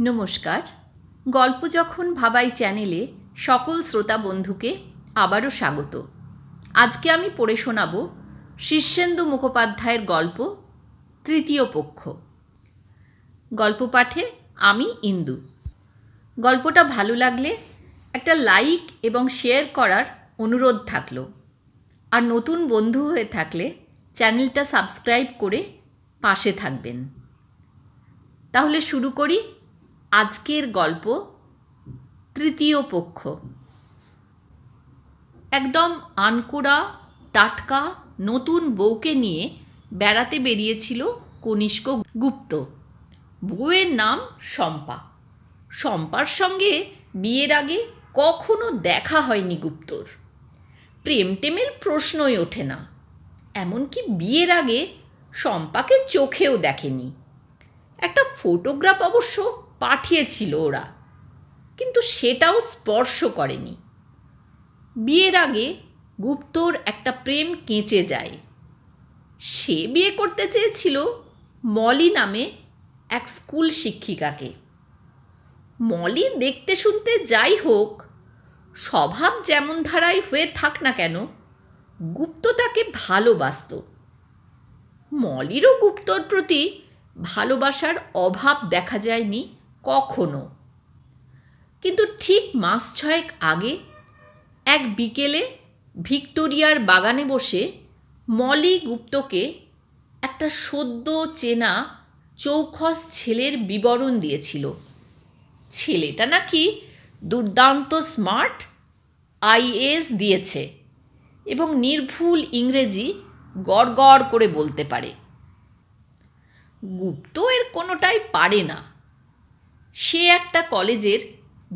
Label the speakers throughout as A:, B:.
A: নমস্কার। গল্প যখন ভাবাই চ্যানেলে সকল শ্রোতা বন্ধুকে আবারও স্বাগত। আজকে আমি পড়ে শোনাব শীর্ষেন্দু মুখোপাধ্যায়ের গল্প তৃতীয় পক্ষ। গল্প পাঠে আমি ইন্দু। গল্পটা ভালো লাগলে একটা লাইক এবং শেয়ার করার অনুরোধ থাকলো। আর নতুন বন্ধু হয়ে থাকলে চ্যানেলটা সাবস্ক্রাইব করে পাশে থাকবেন। তাহলে শুরু করি আজকের গল্প তৃতীয় পক্ষ। একদম আনকোড়া টাটকা নতুন বউকে নিয়ে বেড়াতে বেরিয়েছিল কনিষ্ক গুপ্ত। বউয়ের নাম শম্পা। শম্পার সঙ্গে বিয়ের আগে কখনো দেখা হয়নি গুপ্তর। প্রেম টেমের প্রশ্নই ওঠে না। এমনকি বিয়ের আগে শম্পাকে চোখেও দেখেনি। একটা ফটোগ্রাফ অবশ্য পাঠিয়েছিল ওরা, কিন্তু সেটাও স্পর্শ করেনি। বিয়ের আগে গুপ্তর একটা প্রেম কেঁচে যায়। সে বিয়ে করতে চেয়েছিল মলি নামে এক স্কুল শিক্ষিকাকে। মলি দেখতে শুনতে যাই হোক, স্বভাব যেমন ধারায় হয়ে থাক না কেন, গুপ্ত তাকে ভালোবাসত। মলিরও গুপ্তর প্রতি ভালোবাসার অভাব দেখা যায়নি কখনো। কিন্তু ঠিক মাস ছয়েক আগে এক বিকেলে ভিক্টোরিয়ার বাগানে বসে মলি গুপ্তকে একটা সদ্য চেনা চৌখস ছেলের বিবরণ দিয়েছিল। ছেলেটা নাকি দুর্দান্ত স্মার্ট, আইএএস দিয়েছে এবং নির্ভুল ইংরেজি গড়গড় করে বলতে পারে। গুপ্ত এর কোনোটাই পারে না। সে একটা কলেজের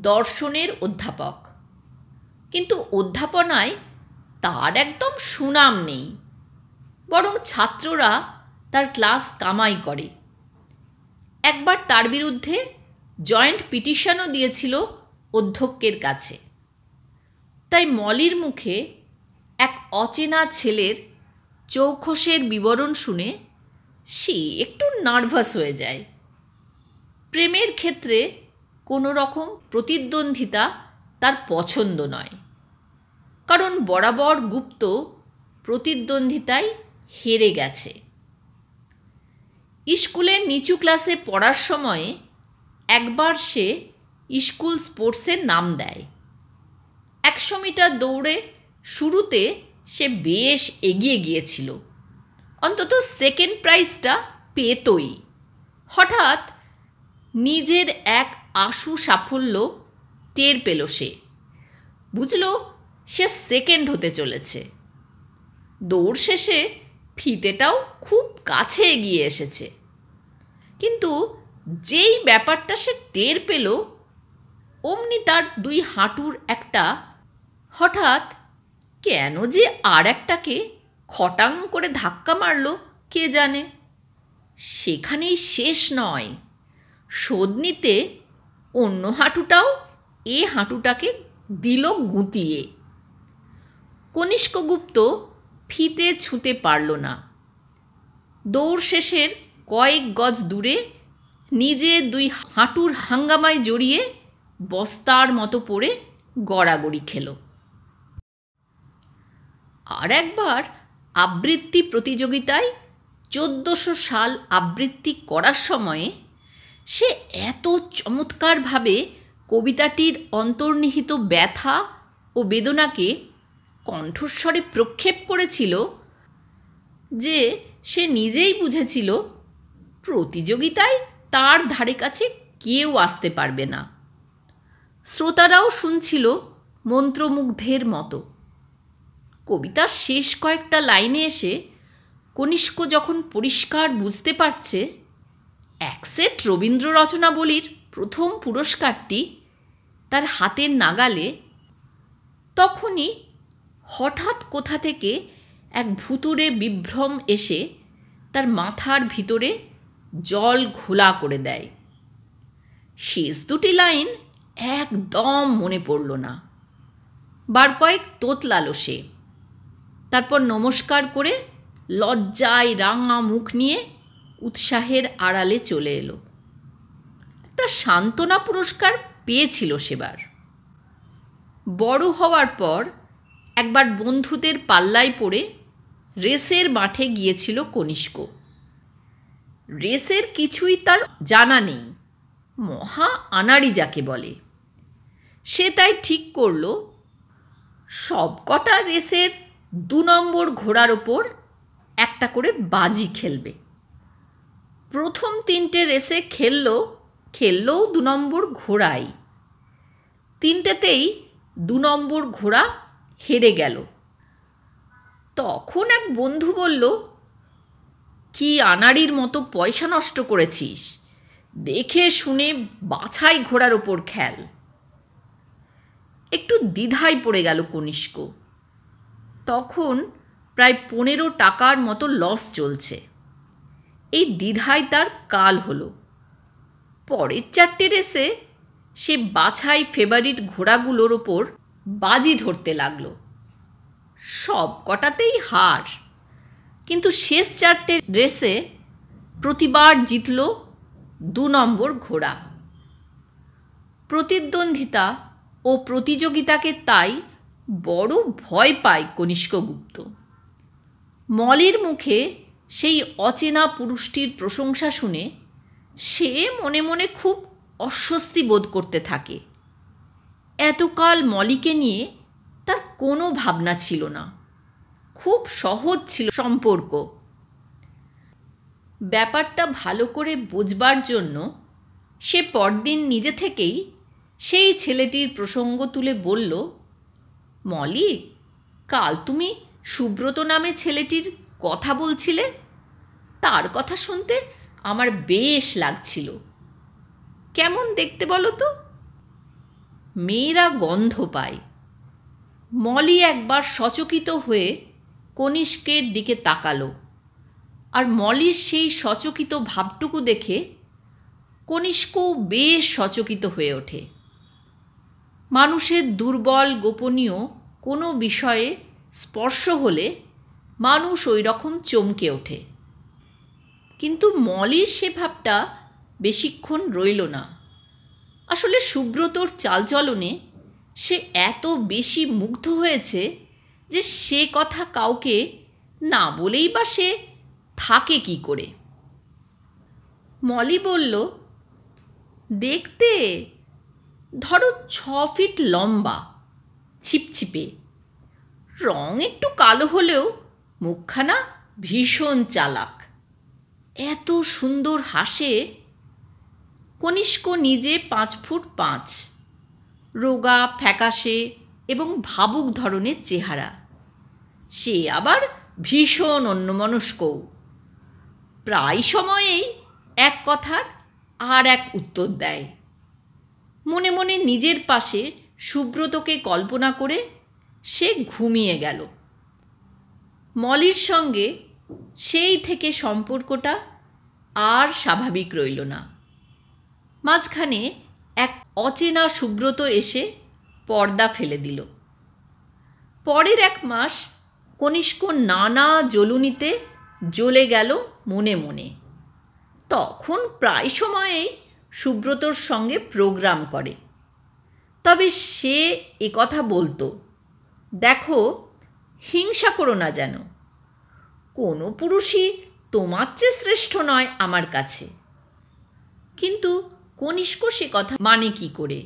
A: দর্শনের অধ্যাপক, কিন্তু অধ্যাপনায় তার একদম সুনাম নেই। বরং ছাত্ররা তার ক্লাস কামাই করে। একবার তার বিরুদ্ধে জয়েন্ট পিটিশনও দিয়েছিল অধ্যক্ষের কাছে। তাই মলির মুখে এক অচেনা ছেলের চৌখসের বিবরণ শুনে সে একটু নার্ভাস হয়ে যায়। প্রেমের ক্ষেত্রে কোনো রকম প্রতিদ্বন্দ্বিতা তার পছন্দ নয়, কারণ বরাবর গুপ্ত প্রতিদ্বন্দ্বিতায় হেরে গেছে। স্কুলের নিচু ক্লাসে পড়ার সময়ে একবার সে স্কুল স্পোর্টসের নাম দেয়। 100 মিটার দৌড়ে শুরুতে সে বেশ এগিয়ে গিয়েছিল, অন্তত সেকেন্ড প্রাইজটা পেতই। হঠাৎ নিজের এক আশু সাফল্য টের পেল সে। বুঝল সে সেকেন্ড হতে চলেছে। দৌড় শেষে ফিতেটাও খুব কাছে এগিয়ে এসেছে। কিন্তু যেই ব্যাপারটা সে টের পেল, অমনি তার দুই হাঁটুর একটা হঠাৎ কেন যে আর একটাকে খটাং করে ধাক্কা মারল কে জানে। সেখানেই শেষ নয়, শোধ নিতে অন্য হাঁটুটাও এ হাঁটুটাকে দিল গুঁতিয়ে। কনিষ্কগুপ্ত ফিতে ছুঁতে পারল না। দৌড় শেষের কয়েক গজ দূরে নিজে দুই হাঁটুর হাঙ্গামায় জড়িয়ে বস্তার মতো পড়ে গড়াগড়ি খেল। আর একবার আবৃত্তি প্রতিযোগিতায় 1400 সাল আবৃত্তি করার সময়ে সে এত চমৎকারভাবে কবিতাটির অন্তর্নিহিত ব্যথা ও বেদনাকে কণ্ঠস্বরে প্রক্ষেপ করেছিল যে সে নিজেই বুঝেছিল প্রতিযোগিতায় তার ধারে কাছে কেউ আসতে পারবে না। শ্রোতারাও শুনছিল মন্ত্রমুগ্ধের মতো। কবিতার শেষ কয়েকটা লাইনে এসে কনিষ্ক যখন পরিষ্কার বুঝতে পারছে এক সেট রবীন্দ্র রচনাবলীর প্রথম পুরস্কারটি তার হাতের নাগালে, তখনই হঠাৎ কোথা থেকে এক ভুতুড়ে বিভ্রম এসে তার মাথার ভিতরে জল ঘোলা করে দেয়। শেষ দুটি লাইন একদম মনে পড়ল না। বার কয়েক তোতলালো সে। তারপর নমস্কার করে লজ্জায় রাঙা মুখ নিয়ে উৎসাহের আড়ালে চলে এলো। একটা সান্ত্বনা পুরস্কার পেয়েছিল সেবার। বড় হওয়ার পর একবার বন্ধুদের পাল্লায় পড়ে রেসের মাঠে গিয়েছিল কনিষ্ক। রেসের কিছুই তার জানা নেই, মহা আনাড়ি যাকে বলে। সে তাই ঠিক করল সবকটা রেসের 2 নম্বর ঘোড়ার ওপর একটা করে বাজি খেলবে। প্রথম 3টে রেসে খেললেও 2 নম্বর ঘোড়াই। 3টেতেই 2 নম্বর ঘোড়া হেরে গেল। তখন এক বন্ধু বলল, কি আনাড়ির মতো পয়সা নষ্ট করেছিস, দেখে শুনে বাছাই ঘোড়ার ওপর খেল। একটু দ্বিধায় পড়ে গেল কনিষ্ক। তখন প্রায় 15 টাকার মতো লস চলছে। এই দ্বিধায় তার কাল হলো। পরের 4টে রেসে সে বাছাই ফেভারিট ঘোড়াগুলোর ওপর বাজি ধরতে লাগলো। সব কটাতেই হার, কিন্তু শেষ 4টে রেসে প্রতিবার জিতল 2 নম্বর ঘোড়া। প্রতিদ্বন্দ্বিতা ও প্রতিযোগিতাকে তাই বড় ভয় পায় কনিষ্কগুপ্ত। মলির মুখে সেই অচেনা পুরুষটির প্রশংসা শুনে সে মনে মনে খুব অস্বস্তি বোধ করতে থাকে। এতকাল মলিকে নিয়ে তার কোনো ভাবনা ছিল না, খুব সহজ ছিল সম্পর্ক। ব্যাপারটা ভালো করে বোঝবার জন্য সে পরদিন নিজে থেকেই সেই ছেলেটির প্রসঙ্গ তুলে বলল, মলি, কাল তুমি সুব্রত নামে ছেলেটির কথা বলছিলে, তার কথা শুনতে আমার বেশ লাগছিল। কেমন দেখতে বলো তো? মেয়েরা গন্ধ পায়। মলি একবার সচকিত হয়ে কনিষ্কের দিকে তাকালো, আর মলির সেই সচকিত ভাবটুকু দেখে কনিষ্কও বেশ সচকিত হয়ে ওঠে। মানুষের দুর্বল গোপনীয় কোনো বিষয়ে স্পর্শ হলে মানুষ ওই রকম চমকে ওঠে। কিন্তু মলির সে ভাবটা বেশিক্ষণ রইল না। আসলে সুব্রতর চালচলনে সে এত বেশি মুগ্ধ হয়েছে যে সে কথা কাউকে না বলেই বা সে থাকে কি করে। মলি বলল, দেখতে ধরো 6 ফিট লম্বা, ছিপছিপে, রং একটু কালো হলেও মুখখানা ভীষণ চালাক, এত সুন্দর হাসে। কনিষ্ক নিজে 5 ফুট 5, রোগা ফ্যাকাশে এবং ভাবুক ধরনের চেহারা। সে আবার ভীষণ অন্যমনস্কও। প্রায় সময়েই এক কথার আর এক উত্তর দেয়। মনে মনে নিজের পাশে সুব্রতকে কল্পনা করে সে ঘুমিয়ে গেল। মলির সঙ্গে সেই থেকে সম্পর্কটা আর স্বাভাবিক রইল না। মাঝখানে এক অচেনা সুব্রত এসে পর্দা ফেলে দিল। পরের 1 মাস কনিষ্ক নানা জ্বলুনিতে জ্বলে গেল মনে মনে। তখন প্রায় সময়েই সুব্রতর সঙ্গে প্রোগ্রাম করে। তবে সে কথা বলতো, দেখো, হিংসা করো না যেন, কোনো পুরুষই তোমার চেয়ে শ্রেষ্ঠ নয় আমার কাছে। কিন্তু কনিষ্ক সে কথা মানে কি করে?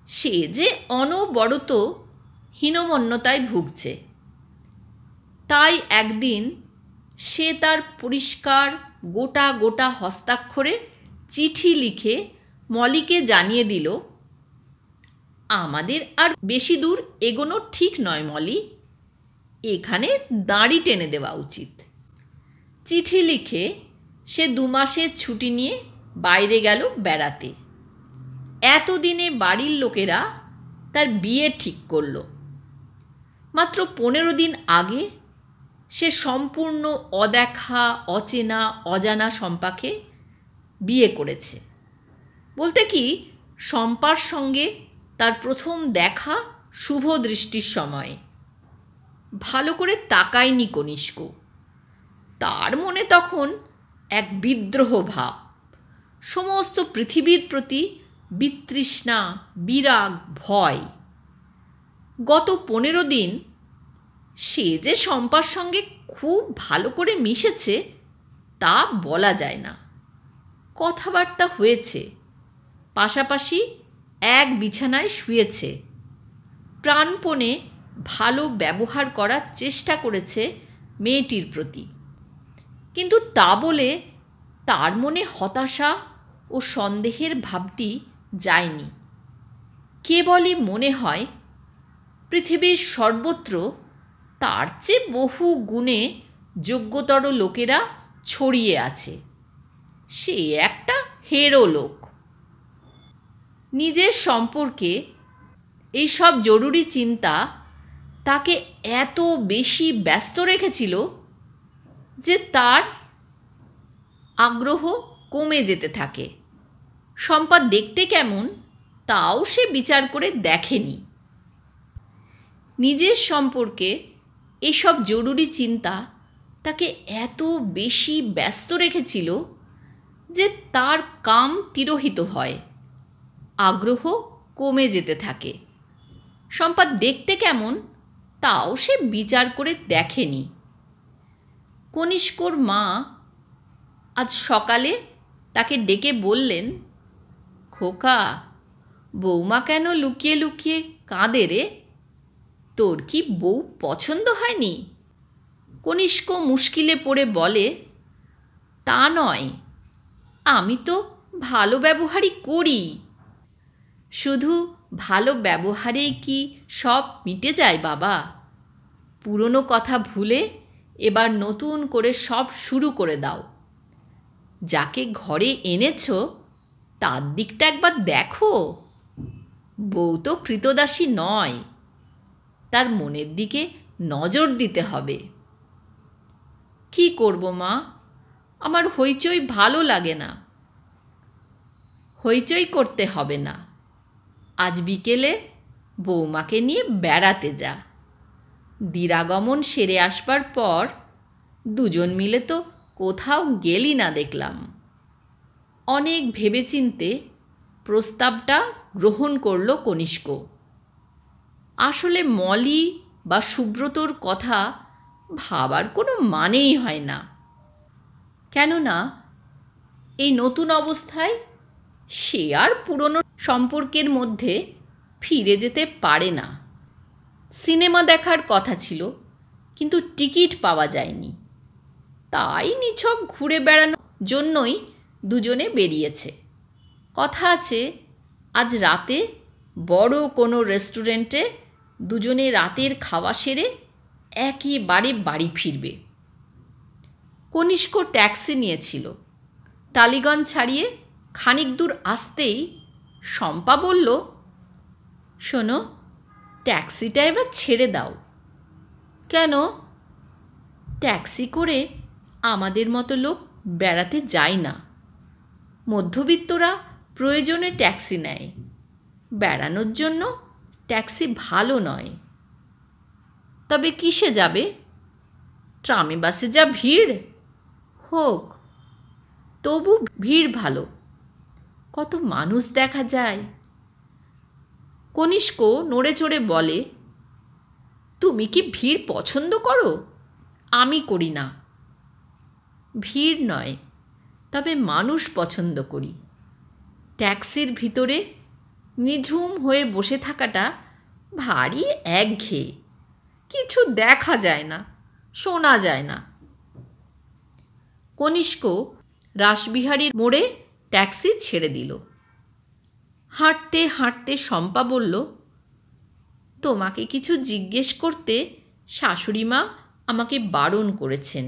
A: সে যে অনবরত হীনমন্যতায় ভুগছে। তাই একদিন সে তার পরিষ্কার গোটা গোটা হস্তাক্ষরে চিঠি লিখে মলিকে জানিয়ে দিল, আমাদের আর বেশি দূর এগোনো ঠিক নয় মলি, এখানে দাড়ি টেনে দেওয়া উচিত। চিঠি লিখে সে 2 মাসের ছুটি নিয়ে বাইরে গেল বেড়াতে। এতদিনে বাড়ির লোকেরা তার বিয়ে ঠিক করল। মাত্র 15 দিন আগে সে সম্পূর্ণ অদেখা, অচেনা, অজানা শম্পাকে বিয়ে করেছে। বলতে কি, শম্পার সঙ্গে তার প্রথম দেখা শুভ দৃষ্টির সময়। ভালো করে তাকায়নি কনিষ্ক। তার মনে তখন এক বিদ্রোহ ভাব। সমস্ত পৃথিবীর প্রতি বিতৃষ্ণা, বিরাগ, ভয়। গত 15 দিন সে যে শম্পার সঙ্গে খুব ভালো করে মিশেছে তা বলা যায় না। কথাবার্তা হয়েছে, পাশাপাশি এক বিছানায় শুয়েছে, প্রাণপণে ভালো ব্যবহার করার চেষ্টা করেছে মেয়েটির প্রতি। কিন্তু তা বলে তার মনে হতাশা ও সন্দেহের ভাবটি যায়নি। কেবলই মনে হয় পৃথিবীর সর্বত্র তার চেয়ে বহু গুণে যোগ্যতর লোকেরা ছড়িয়ে আছে। সে একটা হেরো লোক। নিজের সম্পর্কে এইসব জরুরি চিন্তা তাকে এত বেশি ব্যস্ত রেখেছিল যে তার আগ্রহ কমে যেতে থাকে। শম্পা দেখতে কেমন তাও সে বিচার করে দেখেনি। নিজের সম্পর্কে এসব জরুরি চিন্তা তাকে এত বেশি ব্যস্ত রেখেছিল যে তার কাম তিরোহিত হয়, আগ্রহ কমে যেতে থাকে। শম্পা দেখতে কেমন তাও সে বিচার করে দেখেনি। কনিষ্কর মা আজ সকালে তাকে ডেকে বললেন, খোকা, বৌমা কেন লুকিয়ে লুকিয়ে কাঁদে রে? তোর কি বউ পছন্দ হয়নি? কনিষ্ক মুশকিলে পড়ে বলে, তা নয়, আমি তো ভালো ব্যবহারই করি। শুধু ভালো ব্যবহারেই কি সব মিটে যায় বাবা? পুরনো কথা ভুলে এবার নতুন করে সব শুরু করে দাও। যাকে ঘরে এনেছ তার দিকটা একবার দেখো। বউ তো কৃতদাসী নয়, তার মনের দিকে নজর দিতে হবে। কি করব মা, আমার হইচই ভালো লাগে না। হইচই করতে হবে না, আজ বিকেলে বৌমাকে নিয়ে বেড়াতে যা। দিরাগমন সেরে আসবার পর দুজন মিলে তো কোথাও গেলি না দেখলাম। অনেক ভেবেচিন্তে প্রস্তাবটা গ্রহণ করল কনিষ্ক। আসলে মলি বা সুব্রতর কথা ভাবার কোনো মানেই হয় না। কেননা এই নতুন অবস্থায় সে আর পুরনো সম্পর্কের মধ্যে ফিরে যেতে পারে না। সিনেমা দেখার কথা ছিল, কিন্তু টিকিট পাওয়া যায়নি। তাই নিছক ঘুরে বেড়ানোর জন্যই দুজনে বেরিয়েছে। কথা আছে আজ রাতে বড় কোনো রেস্টুরেন্টে দুজনে রাতের খাওয়া সেরে একেবারে বাড়ি ফিরবে। কনিষ্ক ট্যাক্সি নিয়েছিল। টালিগঞ্জ ছাড়িয়ে খানিক দূর আসতেই শম্পা বলল, শোনো, ট্যাক্সিটা এবার ছেড়ে দাও। কেন? ট্যাক্সি করে আমাদের মতো লোক বেড়াতে যায় না। মধ্যবিত্তরা প্রয়োজনে ট্যাক্সি নেয়, বেড়ানোর জন্য ট্যাক্সি ভালো নয়। তবে কিসে যাবে? ট্রামে বাসে যা ভিড়, হোক, তবু ভিড় ভালো, কত মানুষ দেখা যায়। কনিষ্ক নড়ে চড়ে বলে, তুমি কি ভিড় পছন্দ করো? আমি করি না। ভিড় নয়, তবে মানুষ পছন্দ করি। ট্যাক্সির ভিতরে নিঝুম হয়ে বসে থাকাটা ভারী একঘেয়ে, কিছু দেখা যায় না, শোনা যায় না। কনিষ্ক রাসবিহারীর মোড়ে ট্যাক্সি ছেড়ে দিল। হাঁটতে হাঁটতে শম্পা বলল, তোমাকে কিছু জিজ্ঞেস করতে শাশুড়ি মা আমাকে বারণ করেছেন,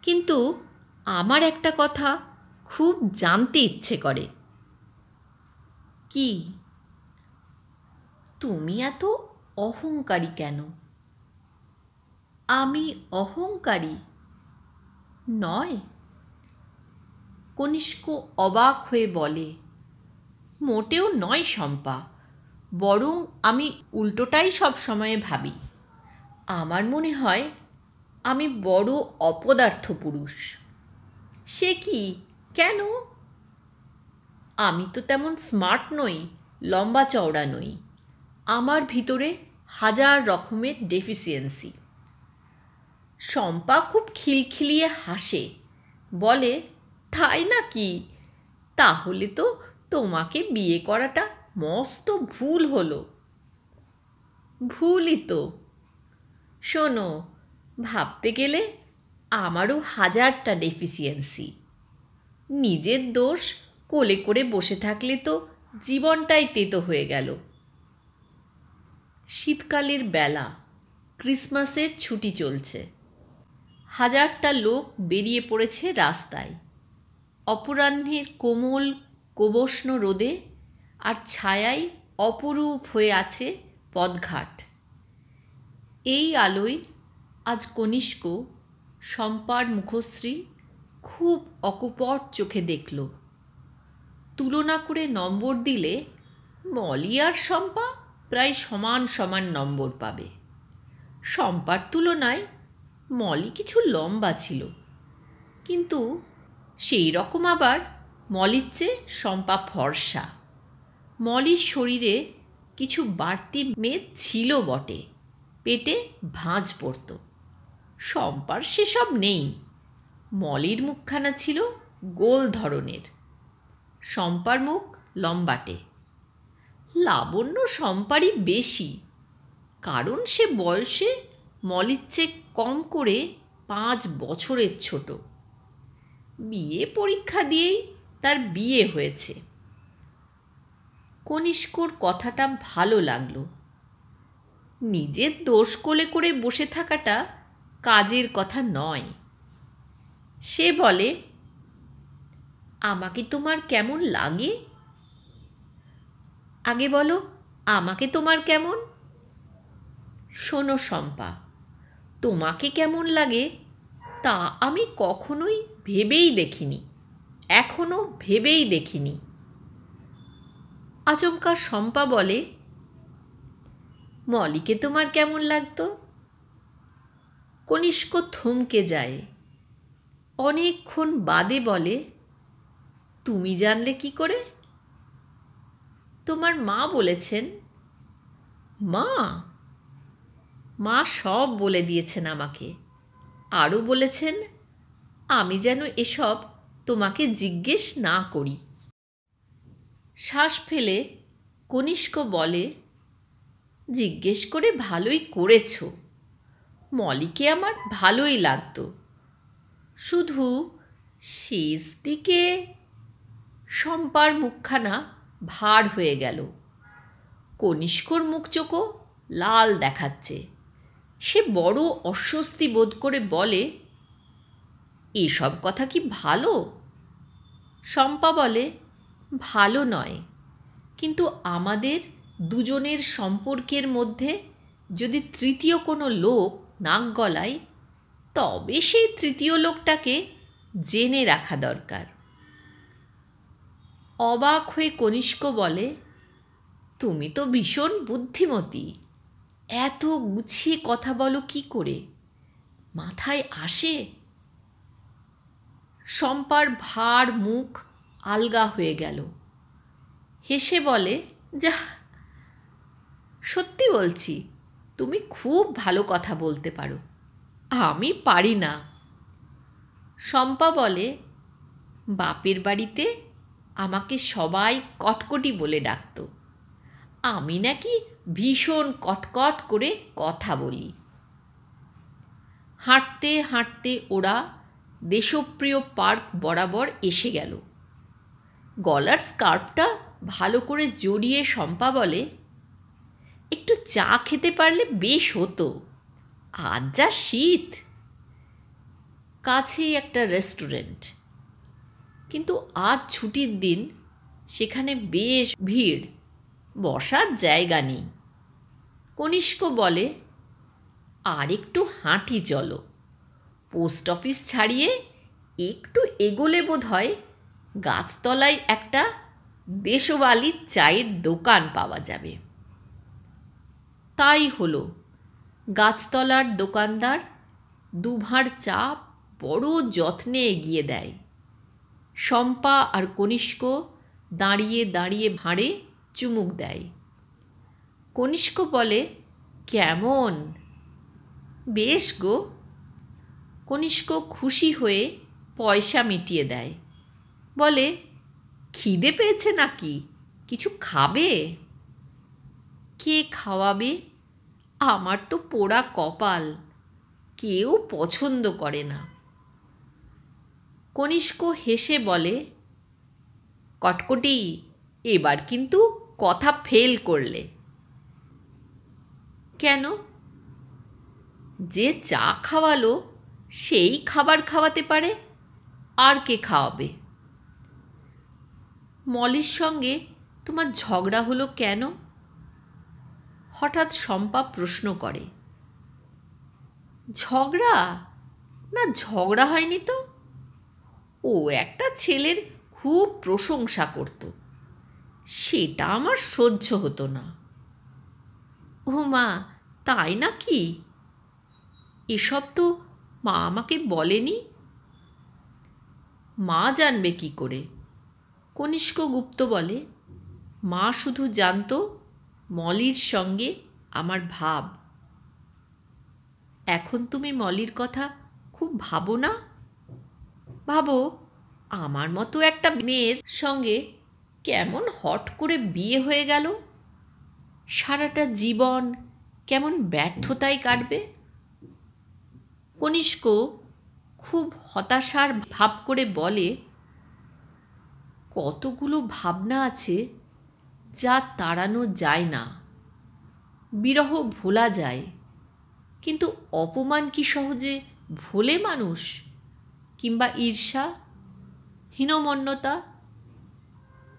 A: কিন্তু আমার একটা কথা খুব জানতে ইচ্ছে করে। কি? তুমি এত অহংকারী কেন? আমি অহংকারী নয়। কনিষ্ক অবাক হয়ে বলে, মোটেও নয় শম্পা, বরং আমি উল্টোটাই সব সময়ে ভাবি। আমার মনে হয় আমি বড় অপদার্থ পুরুষ। সে কি? কেন? আমি তো তেমন স্মার্ট নই, লম্বা চওড়া নই। আমার ভিতরে হাজার রকমের ডেফিসিয়েন্সি। শম্পা খুব খিলখিলিয়ে হাসে, বলে, তাই নাকি? তাহলে তো তোমাকে বিয়ে করাটা মস্ত ভুল হলো। ভুলই তো। শোনো, ভাবতে গেলে আমারও হাজারটা ডেফিসিয়েন্সি। নিজের দোষ কোলে করে বসে থাকলে তো জীবনটাই তেতো হয়ে গেল। শীতকালের বেলা, ক্রিসমাসের ছুটি চলছে। হাজারটা লোক বেরিয়ে পড়েছে রাস্তায়। অপরাহ্নের কোমল কোবষ্ণ রোদে আর ছায়ায় অপরূপ হয়ে আছে পথঘাট। এই আলোয় আজ কনিষ্ক শম্পার মুখশ্রী খুব অকপট চোখে দেখল। তুলনা করে নম্বর দিলে মলি আর শম্পা প্রায় সমান সমান নম্বর পাবে। শম্পার তুলনায় মলি কিছু লম্বা ছিল, কিন্তু সেই রকম আবার মলির চেয়ে শম্পা ফর্সা। মলির শরীরে কিছু বাড়তি মেদ ছিল বটে, পেটে ভাঁজ পড়ত। শম্পার সেসব নেই। মলির মুখখানা ছিল গোল ধরনের, শম্পার মুখ লম্বাটে। লাবণ্য শম্পারই বেশি, কারণ সে বয়সে মলির চেয়ে কম করে 5 বছরের ছোট। বিয়ে পরীক্ষা দিয়েই তার বিয়ে হয়েছে। কনিষ্কর কথাটা ভালো লাগলো। নিজের দোষ কোলে করে বসে থাকাটা কাজের কথা নয়। সে বলে, আমাকে তোমার কেমন লাগে? আগে বলো, আমাকে তোমার কেমন? শোনো শম্পা, তোমাকে কেমন লাগে তা আমি কখনোই ভেবেই দেখিনি, এখনো ভেবেই দেখিনি। আচমকা শম্পা বলে, মলিকে তোমার কেমন লাগতো? কনিষ্ক থমকে যায়। অনেকক্ষণ বাদে বলে, তুমি জানলে কি করে? তোমার মা বলেছেন। মা? মা সব বলে দিয়েছেন আমাকে। আরও বলেছেন আমি যেন এসব তোমাকে জিজ্ঞেস না করি। শ্বাস ফেলে কনিষ্ক বলে, জিজ্ঞেস করে ভালোই করেছ। মলিকে আমার ভালোই লাগতো, শুধু শেষ দিকে। শম্পার মুখখানা ভার হয়ে গেল। কনিষ্কর মুখ চোখও লাল দেখাচ্ছে। সে বড় অস্বস্তি বোধ করে বলে, এসব কথা কি ভালো? শম্পা বলে, ভালো নয়, কিন্তু আমাদের দুজনের সম্পর্কের মধ্যে যদি তৃতীয় কোনো লোক নাক গলায়, তবে সেই তৃতীয় লোকটাকে জেনে রাখা দরকার। অবাক হয়ে কনিষ্ক বলে, তুমি তো ভীষণ বুদ্ধিমতী, এত গুছিয়ে কথা বলো কি করে? মাথায় আসে? শম্পার ভার মুখ আলগা হয়ে গেল। হেসে বলে, যাহ, সত্যি বলছি, তুমি খুব ভালো কথা বলতে পারো, আমি পারি না। শম্পা বলে, বাপের বাড়িতে আমাকে সবাই কটকটি বলে ডাকত। আমি নাকি ভীষণ কটকট করে কথা বলি। হাঁটতে হাঁটতে ওরা দেশপ্রিয় পার্ক বরাবর এসে গেল। গলার স্কার্ফটা ভালো করে জড়িয়ে শম্পা বলে, একটু চা খেতে পারলে বেশ হতো, আজ যা শীত। কাছেই একটা রেস্টুরেন্ট, কিন্তু আজ ছুটির দিন, সেখানে বেশ ভিড়, বসার জায়গা নেই। কনিষ্ক বলে, আর একটু হাঁটি চলো, পোস্ট অফিস ছাড়িয়ে একটু এগোলে বোধ হয় গাছতলায় একটা দেশওয়ালি চায়ের দোকান পাওয়া যাবে। তাই হলো। গাছতলার দোকানদার দুভাঁড় চা বড় যত্নে এগিয়ে দেয়। শম্পা আর কনিষ্ক দাঁড়িয়ে দাঁড়িয়ে ভাঁড়ে চুমুক দেয়। কনিষ্ক বলে, কেমন? বেশ গো। কনিষ্ক খুশি হয়ে পয়সা মিটিয়ে দেয়। বলে, খিদে পেয়েছে নাকি? কিছু খাবে? কে খাওয়াবে? আমার তো পোড়া কপাল, কেউ পছন্দ করে না। কনিষ্ক হেসে বলে, কটকটি, এবার কিন্তু কথা ফেল করলে। কেন? যে চা খাওয়ালো সেই খাবার খাওয়াতে পারে, আর কে খাওয়াবে? মলির সঙ্গে তোমার ঝগড়া হলো কেন? হঠাৎ শম্পা প্রশ্ন করে। ঝগড়া? না, ঝগড়া হয়নি তো। ও একটা ছেলের খুব প্রশংসা করত, সেটা আমার সহ্য হতো না। ও মা, তাই নাকি? এসব তো মা আমাকে বলেনি। মা জানবে কি করে? কনিষ্ক গুপ্ত বলে, মা শুধু জানত মলির সঙ্গে আমার ভাব। এখন তুমি মলির কথা খুব ভাবো না? ভাবো, আমার মতো একটা মেয়ের সঙ্গে কেমন হট করে বিয়ে হয়ে গেল, সারাটা জীবন কেমন ব্যর্থতায় কাটবে। কনিষ্ক খুব হতাশার ভাব করে বলে, কতগুলো ভাবনা আছে যা তাড়ানো যায় না। বিরহ ভোলা যায়, কিন্তু অপমান কি সহজে ভোলে মানুষ? কিংবা ঈর্ষা, হীনমন্যতা?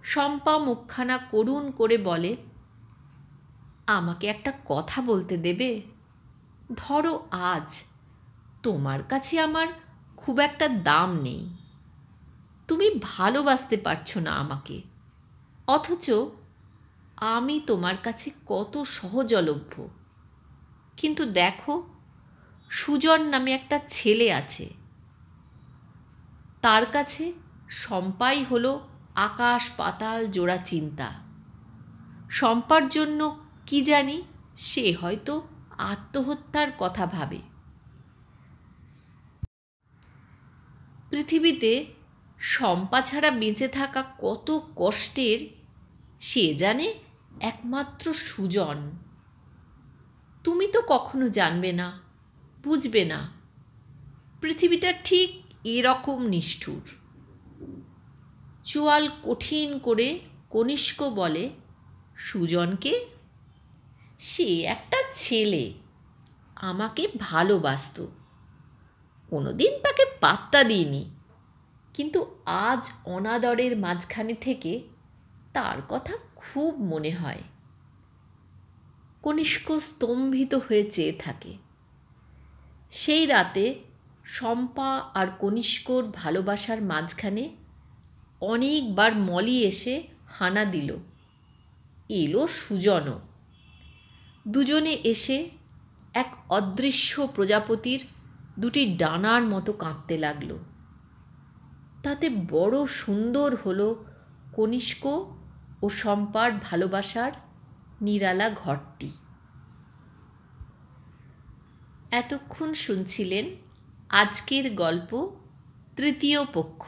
A: শম্পা মুখখানা করুণ করে বলে, আমাকে একটা কথা বলতে দেবে? ধরো আজ তোমার কাছে আমার খুব একটা দাম নেই, তুমি ভালোবাসতে পারছো না আমাকে, অথচ আমি তোমার কাছে কত সহজলভ্য। কিন্তু দেখো, সুজন নামে একটা ছেলে আছে, তার কাছে শম্পাই হলো আকাশ পাতাল জোড়া চিন্তা। শম্পার জন্য কি জানি সে হয়তো আত্মহত্যার কথা ভাবে। পৃথিবীতে শম্পা ছাড়া বেঁচে থাকা কত কষ্টের সে জানে একমাত্র সুজন। তুমি তো কখনো জানবে না, বুঝবে না। পৃথিবীটা ঠিক এরকম নিষ্ঠুর। চোয়াল কঠিন করে কনিষ্ক বলে, সুজনকে? সে একটা ছেলে, আমাকে ভালোবাসত, কোনোদিন তাকে পাত্তা দিইনি, কিন্তু আজ অনাদরের মাঝখানে থেকে তার কথা খুব মনে হয়। কনিষ্ক স্তম্ভিত হয়ে চেয়ে থাকে। সেই রাতে শম্পা আর কনিষ্কর ভালোবাসার মাঝখানে অনেকবার মলি এসে হানা দিল। এলো সুজনও। দুজনে এসে এক অদৃশ্য প্রজাপতির দুটি ডানার মতো কাঁপতে লাগলো। তাতে বড় সুন্দর হলো কনিষ্ক ও শম্পার ভালোবাসার নিরালা ঘরটি। এতক্ষণ শুনছিলেন আজকের গল্প তৃতীয় পক্ষ।